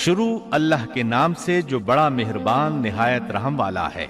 شروع اللہ کے نام سے جو بڑا مہربان نہایت رحم والا ہے۔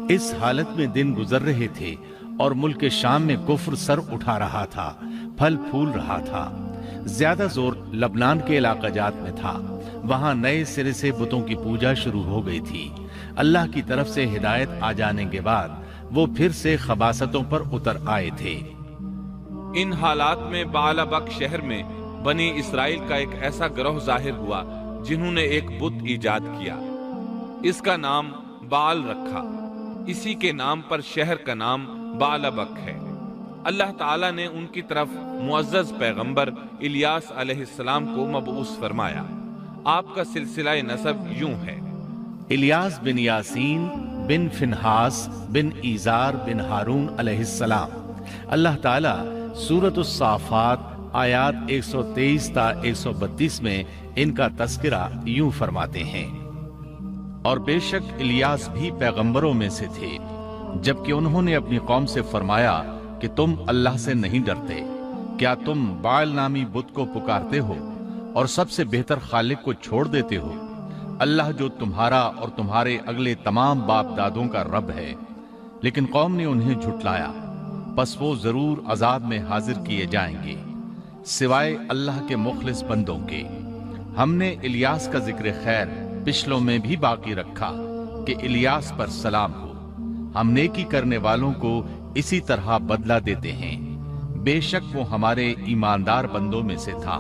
اس حالت میں دن گزر رہے تھے اور ملک شام میں کفر سر اٹھا رہا تھا، پھل پھول رہا تھا۔ زیادہ زور لبنان کے علاقہ جات میں تھا، وہاں نئے سرے سے بتوں کی پوجا شروع ہو گئی تھی۔ اللہ کی طرف سے ہدایت آ جانے کے بعد وہ پھر سے خباثتوں پر اتر آئے تھے۔ ان حالات میں بعلبک شہر میں بنی اسرائیل کا ایک ایسا گروہ ظاہر ہوا جنہوں نے ایک بت ایجاد کیا، اس کا نام بعل رکھا۔ اسی کے نام پر شہر کا نام بعلبک ہے۔ اللہ تعالیٰ نے ان کی طرف معزز پیغمبر الیاس علیہ السلام کو مبعوث فرمایا۔ آپ کا سلسلہ نسب یوں ہے: الیاس بن یاسین بن فنحاس بن ایزار بن ہارون علیہ السلام۔ اللہ تعالیٰ سورۃ الصافات آیات 123 تا 132 میں ان کا تذکرہ یوں فرماتے ہیں: اور بے شک الیاس بھی پیغمبروں میں سے تھے، جبکہ انہوں نے اپنی قوم سے فرمایا کہ تم اللہ سے نہیں ڈرتے، کیا تم بعل نامی بت کو پکارتے ہو اور سب سے بہتر خالق کو چھوڑ دیتے ہو، اللہ جو تمہارا اور تمہارے اگلے تمام باپ دادوں کا رب ہے۔ لیکن قوم نے انہیں جھٹلایا، پس وہ ضرور عذاب میں حاضر کیے جائیں گے، سوائے اللہ کے مخلص بندوں کے۔ ہم نے الیاس کا ذکر خیر پچھلوں میں بھی باقی رکھا کہ الیاس پر سلام ہو، ہم نیکی کرنے والوں کو اسی طرح بدلہ دیتے ہیں، بے شک وہ ہمارے ایماندار بندوں میں سے تھا۔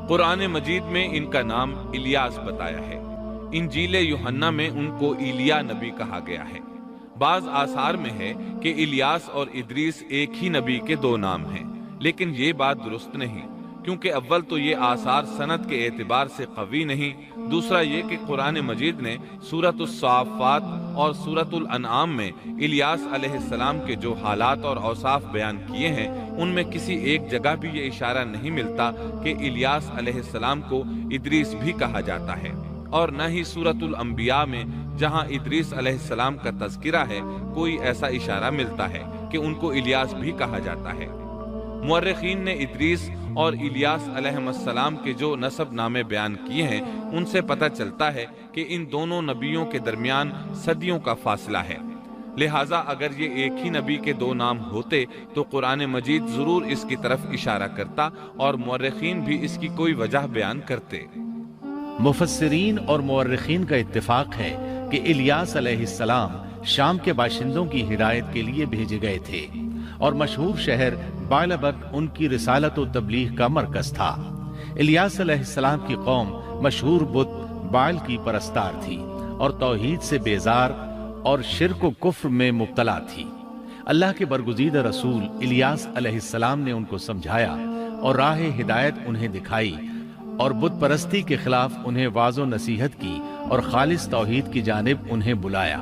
قرآن مجید میں ان کا نام الیاس بتایا ہے۔ انجیل یوحنا میں ان کو ایلیا نبی کہا گیا ہے۔ بعض آثار میں ہے کہ الیاس اور ادریس ایک ہی نبی کے دو نام ہیں، لیکن یہ بات درست نہیں، کیونکہ اول تو یہ آثار سند کے اعتبار سے قوی نہیں، دوسرا یہ کہ قرآن مجید نے سورۃ الصافات اور سورۃ الانعام میں الیاس علیہ السلام کے جو حالات اور اوصاف بیان کیے ہیں، ان میں کسی ایک جگہ بھی یہ اشارہ نہیں ملتا کہ الیاس علیہ السلام کو ادریس بھی کہا جاتا ہے، اور نہ ہی سورۃ الانبیاء میں جہاں ادریس علیہ السلام کا تذکرہ ہے کوئی ایسا اشارہ ملتا ہے کہ ان کو الیاس بھی کہا جاتا ہے۔ مورخین نے ادریس اور الیاس علیہ السلام کے جو نسب نامے بیان کیے ہیں ان سے پتہ چلتا ہے کہ ان دونوں نبیوں کے درمیان صدیوں کا فاصلہ ہے، لہٰذا اگر یہ ایک ہی نبی کے دو نام ہوتے تو قرآن مجید ضرور اس کی طرف اشارہ کرتا اور مورخین بھی اس کی کوئی وجہ بیان کرتے۔ مفسرین اور مورخین کا اتفاق ہے کہ الیاس علیہ السلام شام کے باشندوں کی ہدایت کے لیے بھیجے گئے تھے، اور مشہور شہر بعلبک ان کی رسالت و تبلیغ کا مرکز تھا۔ الیاس علیہ السلام کی قوم مشہور بت بعل کی پرستار تھی اور توحید سے بیزار اور شرک و کفر میں مبتلا تھی۔ اللہ کے برگزیدہ رسول الیاس علیہ السلام نے ان کو سمجھایا اور راہ ہدایت انہیں دکھائی، اور بت پرستی کے خلاف انہیں واعظ و نصیحت کی اور خالص توحید کی جانب انہیں بلایا۔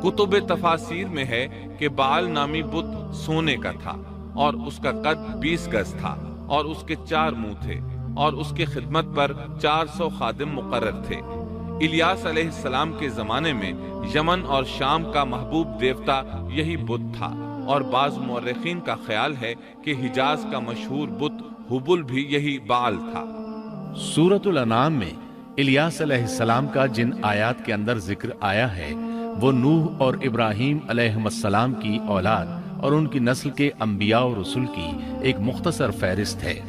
کتب تفاسیر میں ہے کہ بعل نامی بت سونے کا تھا اور اس کا قد 20 گز تھا اور اس کے 4 منہ تھے، اور اس کے خدمت پر 400 خادم مقرر تھے۔ الیاس علیہ السلام کے زمانے میں یمن اور شام کا محبوب دیوتا یہی بت تھا، اور بعض مورخین کا خیال ہے کہ حجاز کا مشہور بت حبل بھی یہی بعل تھا۔ سورۃ الانعام میں الیاس علیہ السلام کا جن آیات کے اندر ذکر آیا ہے وہ نوح اور ابراہیم علیہ السلام کی اولاد اور ان کی نسل کے انبیاء و رسول کی ایک مختصر فہرست ہے۔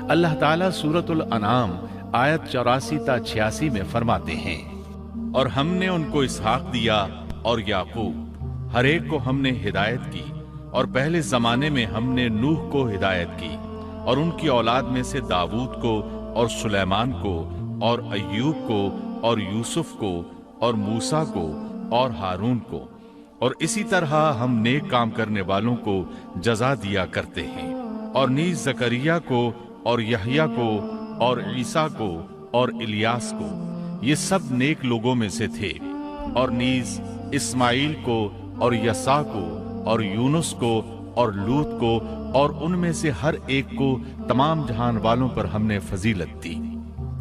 اللہ تعالیٰ سورۃ الانعام آیت 84 تا 86 میں فرماتے ہیں: اور ہم نے ان کو اسحاق دیا اور یعقوب، ہر ایک کو ہم نے ہدایت کی، اور پہلے زمانے میں ہم نے نوح کو ہدایت کی، اور ان کی اولاد میں سے داؤد کو اور سلیمان کو اور ایوب کو اور یوسف کو اور موسیٰ کو اور ہارون کو، اور اسی طرح ہم نیک کام کرنے والوں کو جزا دیا کرتے ہیں، اور نیز زکریا کو اور یحییٰ کو اور عیسیٰ کو اور الیاس کو، یہ سب نیک لوگوں میں سے تھے، اور نیز اسماعیل کو اور یسع کو اور یونس کو اور لوط کو، اور ان میں سے ہر ایک کو تمام جہان والوں پر ہم نے فضیلت دی۔